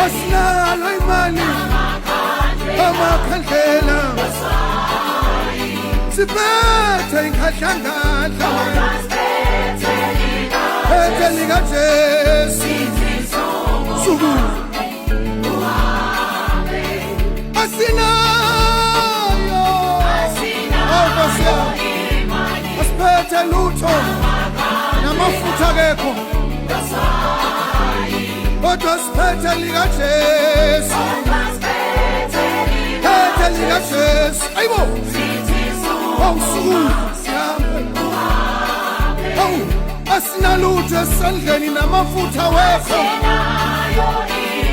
asinalo imali amakhandlela siphethe inkhahlangadla phethe likaJesu suku asinayo asiphethe lutho namafutha kekho kodwa siphethe likaJesu phethe likaJesu ayibo awusuku awu asinalutho esandleni namafutha wekho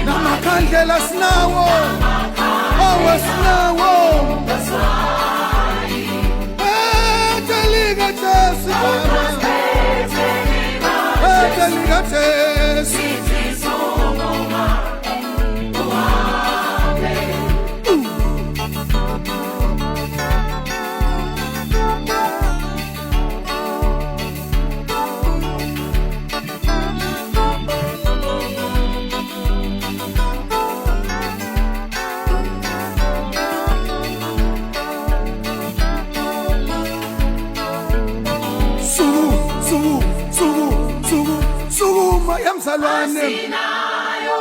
namakhandlela sinawo awasinawo phethe likaJesu phethe likaJesu yamzalwane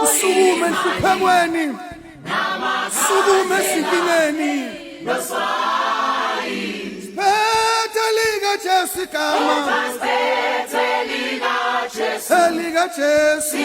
usukume enhluphekweni usukume esinkingeni phethe likaJesu igama likaJesu